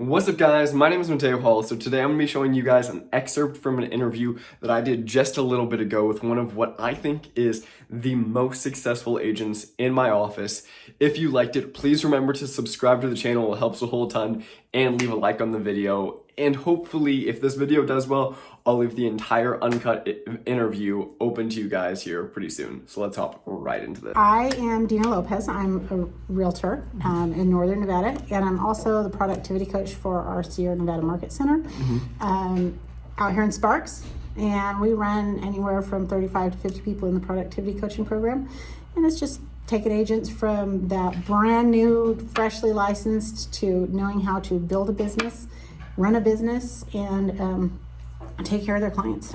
What's up guys, my name is Mateo Hall. So today I'm going to be showing you guys an excerpt from an interview that I did just a little bit ago with one of what I think is the most successful agents in my office. If you liked it, please remember to subscribe to the channel, it helps a whole ton, and leave a like on the video. And hopefully, if this video does well, I'll leave the entire uncut interview open to you guys here pretty soon. So let's hop right into this. I am Dena Lopez. I'm a realtor in Northern Nevada, and I'm also the productivity coach for our Sierra Nevada Market Center out here in Sparks. And we run anywhere from 35 to 50 people in the productivity coaching program. And it's just taking agents from that brand new, freshly licensed to knowing how to build a business, run a business, and take care of their clients.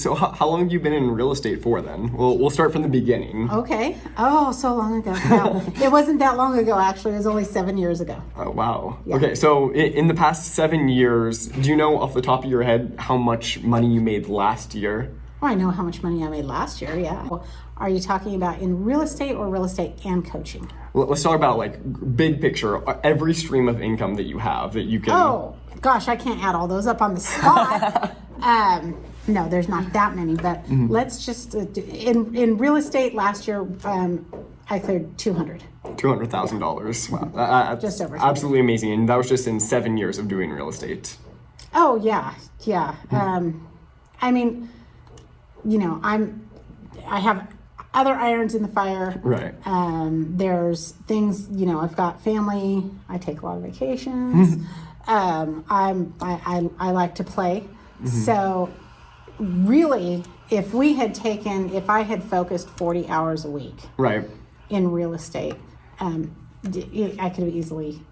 So how long have you been in real estate for then? We'll start from the beginning. Okay. Oh, so long ago. No, it wasn't that long ago, actually. It was only 7 years ago. Oh, wow. Yeah. Okay, so in the past 7 years, do you know off the top of your head how much money you made last year? Oh, I know how much money I made last year, yeah. Are you talking about in real estate or real estate and coaching? Let's talk about like big picture, every stream of income that you have that you can... Oh, gosh, I can't add all those up on the spot. No, there's not that many, but let's just, in real estate last year, I cleared $200,000. Wow, just over. Absolutely amazing. And that was just in 7 years of doing real estate. Oh, yeah. I mean, you know, I have other irons in the fire. Right. There's things, you know, I've got family. I take a lot of vacations. I like to play. So really, if I had focused 40 hours a week right. in real estate, I could have easily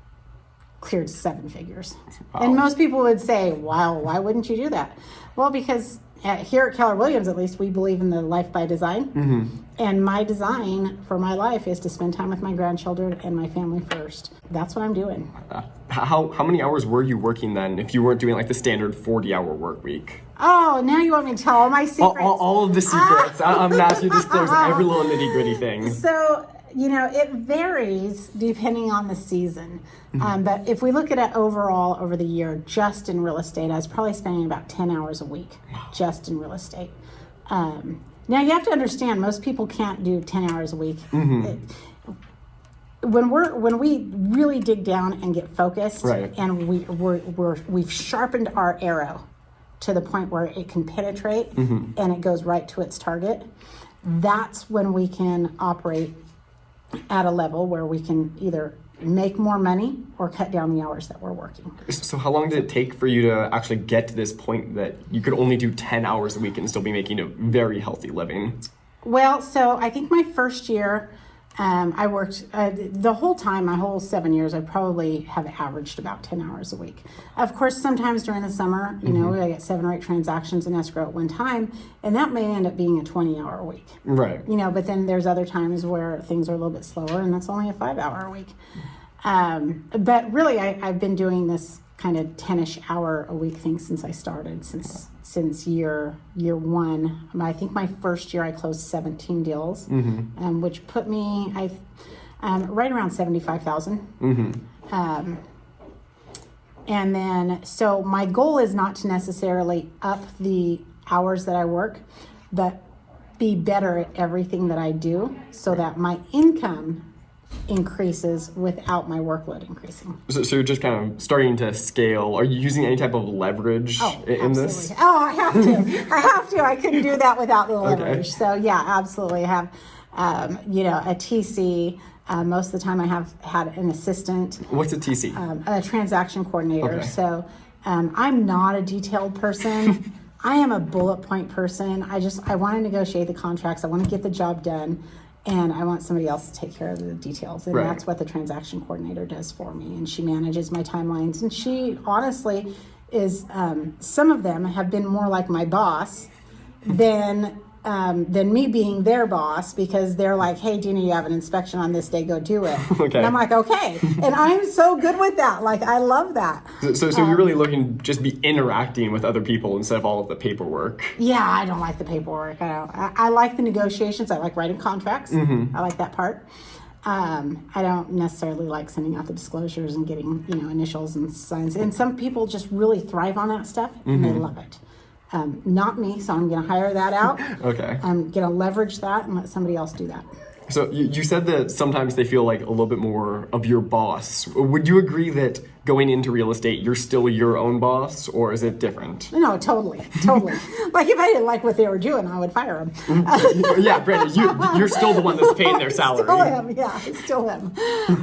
cleared 7 figures. Wow. And most people would say, wow, why wouldn't you do that? Well, because here at Keller Williams, at least, we believe in the life by design. And my design for my life is to spend time with my grandchildren and my family first. That's what I'm doing. How many hours were you working then if you weren't doing like the standard 40-hour work week? Oh, now you want me to tell all my secrets? All of the secrets. I'm going to ask you to disclose every little nitty-gritty thing. So, you know, it varies depending on the season. But if we look at it overall over the year, just in real estate, I was probably spending about 10 hours a week just in real estate. Now, you have to understand, most people can't do 10 hours a week. When we really dig down and get focused, right. and we've sharpened our arrow to the point where it can penetrate and it goes right to its target, that's when we can operate at a level where we can either make more money or cut down the hours that we're working. So how long did it take for you to actually get to this point that you could only do 10 hours a week and still be making a very healthy living? Well, so I think my first year, I worked the whole time, my whole 7 years, I probably have averaged about 10 hours a week. Of course, sometimes during the summer, you know, I get 7 or 8 transactions in escrow at one time, and that may end up being a 20-hour week. Right. You know, but then there's other times where things are a little bit slower, and that's only a 5-hour week. But really, I've been doing this kind of 10-ish hour a week thing since I started, since year one. I think my first year I closed 17 deals, which put me right around 75,000. And then, so my goal is not to necessarily up the hours that I work, but be better at everything that I do so that my income increases without my workload increasing. So you're just kind of starting to scale. Are you using any type of leverage in this? Oh, I have to. I couldn't do that without the leverage. Okay. So yeah, absolutely. I have, you know, a TC. Most of the time I have had an assistant. What's a TC? A transaction coordinator. Okay. So I'm not a detailed person. I am a bullet point person. I want to negotiate the contracts. I want to get the job done. And I want somebody else to take care of the details. And that's what the transaction coordinator does for me. And she manages my timelines. And she honestly is, some of them have been more like my boss than me being their boss, because they're like, hey, Dena, you have an inspection on this day, go do it. Okay. And I'm like, okay. And I'm so good with that. Like, I love that. So you're really looking to just be interacting with other people instead of all of the paperwork. Yeah, I don't like the paperwork. I like the negotiations. I like writing contracts. I like that part. I don't necessarily like sending out the disclosures and getting, initials and signs. And some people just really thrive on that stuff and they love it. Not me, so I'm going to hire that out. Okay. I'm going to leverage that and let somebody else do that. So you said that sometimes they feel like a little bit more of your boss. Would you agree that going into real estate, you're still your own boss, or is it different? No, totally. Like if I didn't like what they were doing, I would fire them. Yeah, Brandon, you're still the one that's paying their salary. Still him, yeah, still him.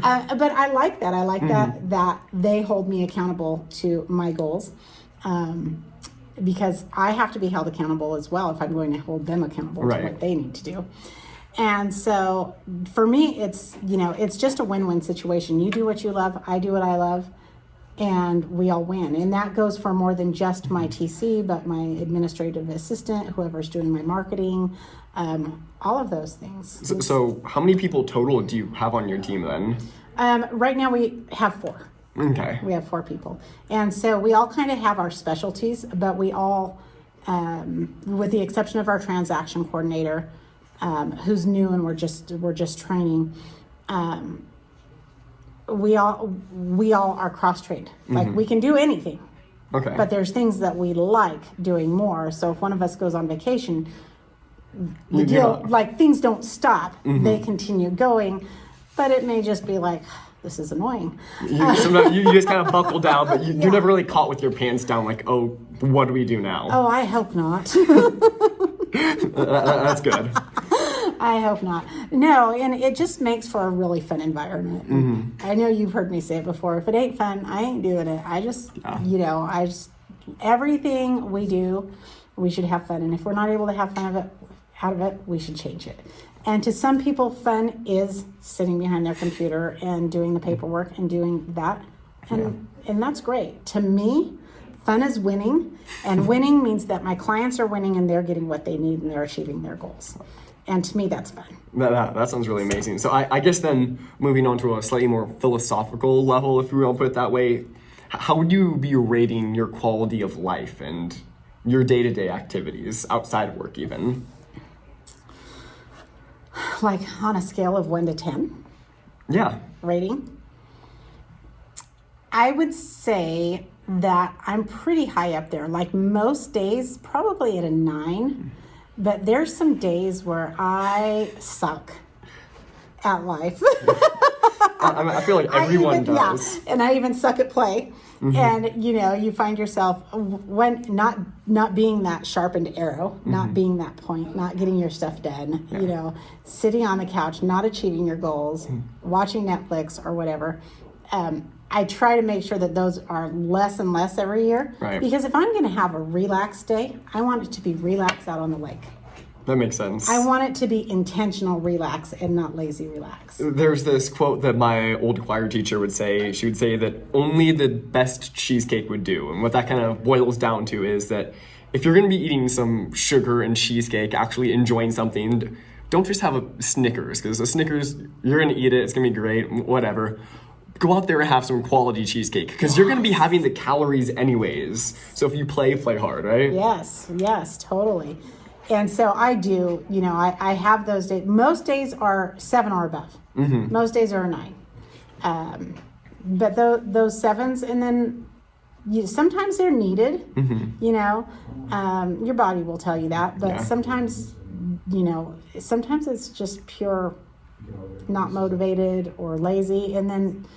But I like that. I like that they hold me accountable to my goals. Because I have to be held accountable as well if I'm going to hold them accountable to what they need to do. And so for me, it's just a win-win situation. You do what you love, I do what I love, and we all win. And that goes for more than just my TC, but my administrative assistant, whoever's doing my marketing, all of those things. So how many people total do you have on your team then? Right now we have 4. Okay. We have 4 people. And so we all kind of have our specialties, but we all, with the exception of our transaction coordinator, who's new and we're just training, we all are cross-trained. Like we can do anything. Okay. But there's things that we like doing more. So if one of us goes on vacation, things don't stop. They continue going, but it may just be like, this is annoying. Sometimes you just kind of buckle down, but you're never really caught with your pants down like, oh, what do we do now? Oh, I hope not. That's good. I hope not. No, and it just makes for a really fun environment. I know you've heard me say it before. If it ain't fun, I ain't doing it. I just, everything we do, we should have fun. And if we're not able to have fun out of it, we should change it. And to some people, fun is sitting behind their computer and doing the paperwork and doing that. And that's great. To me, fun is winning. And winning means that my clients are winning and they're getting what they need and they're achieving their goals. And to me, that's fun. That sounds really amazing. So I guess then moving on to a slightly more philosophical level, if we want to put it that way, how would you be rating your quality of life and your day-to-day activities outside of work even? Like on a scale of 1 to 10? Yeah. Rating? I would say that I'm pretty high up there. Like most days, probably at a 9. But there's some days where I suck at life. I feel like everyone does. Yeah, and I even suck at play. And, you find yourself when not being that sharpened arrow, not being that point, not getting your stuff done, sitting on the couch, not achieving your goals, watching Netflix or whatever. I try to make sure that those are less and less every year. Right. Because if I'm going to have a relaxed day, I want it to be relaxed out on the lake. That makes sense. I want it to be intentional relax and not lazy relax. There's this quote that my old choir teacher would say. She would say that only the best cheesecake would do. And what that kind of boils down to is that if you're going to be eating some sugar and cheesecake, actually enjoying something, don't just have a Snickers. Because a Snickers, you're going to eat it, it's going to be great, whatever. Go out there and have some quality cheesecake because you're going to be having the calories anyways. So if you play hard, right? Yes, totally. And so I do, I have those days. Most days are 7 or above. Most days are a 9. But those 7s, and then sometimes they're needed, your body will tell you that. But sometimes, sometimes it's just pure not motivated or lazy. And then,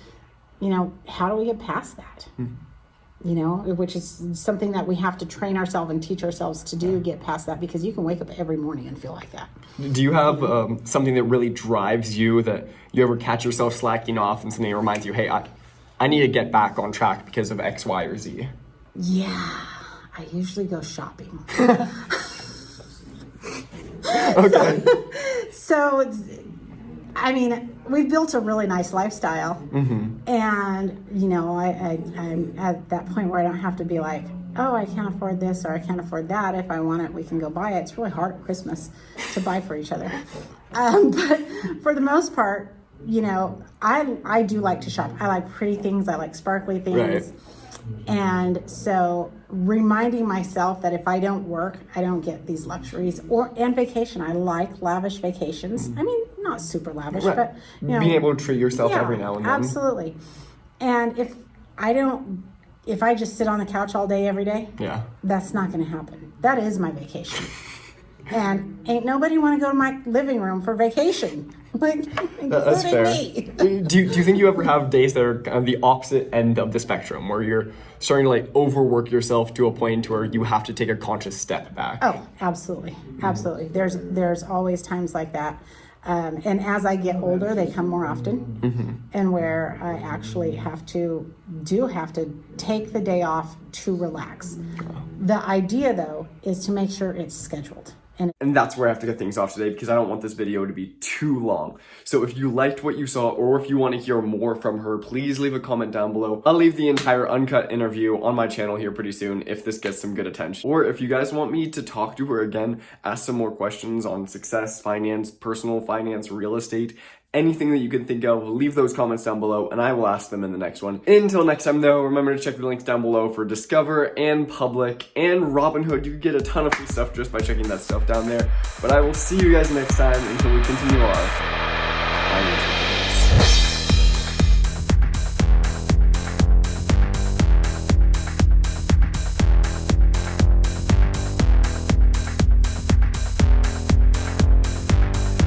how do we get past that? Which is something that we have to train ourselves and teach ourselves to do, get past that, because you can wake up every morning and feel like that. Do you have something that really drives you, that you ever catch yourself slacking off and something reminds you, hey, I need to get back on track because of X, Y, or Z? Yeah, I usually go shopping. Okay. So we've built a really nice lifestyle, and I'm at that point where I don't have to be like, oh, I can't afford this or I can't afford that. If I want it, we can go buy it. It's really hard at Christmas to buy for each other, but for the most part, I do like to shop. I like pretty things. I like sparkly things. Right. And so reminding myself that if I don't work, I don't get these luxuries and vacation. I like lavish vacations. I mean, not super lavish, Right. but you know, being able to treat yourself yeah, every now and then. absolutely. And if I just sit on the couch all day every day, Yeah. that's not going to happen. That is my vacation. And ain't nobody want to go to my living room for vacation, like That's fair. including me. Do you think you ever have days that are kind of the opposite end of the spectrum, where you're starting to like overwork yourself to a point where you have to take a conscious step back? Oh, absolutely, absolutely. There's always times like that, and as I get older, they come more often, and where I actually have to take the day off to relax. The idea, though, is to make sure it's scheduled. And that's where I have to get things off today, because I don't want this video to be too long. So if you liked what you saw, or if you want to hear more from her, please leave a comment down below. I'll leave the entire uncut interview on my channel here pretty soon if this gets some good attention. Or if you guys want me to talk to her again, ask some more questions on success, finance, personal finance, real estate, anything that you can think of, leave those comments down below and I will ask them in the next one. Until next time though, remember to check the links down below for Discover and Public and Robinhood. You get a ton of free stuff just by checking that stuff down there. But I will see you guys next time until we continue our financial journeys.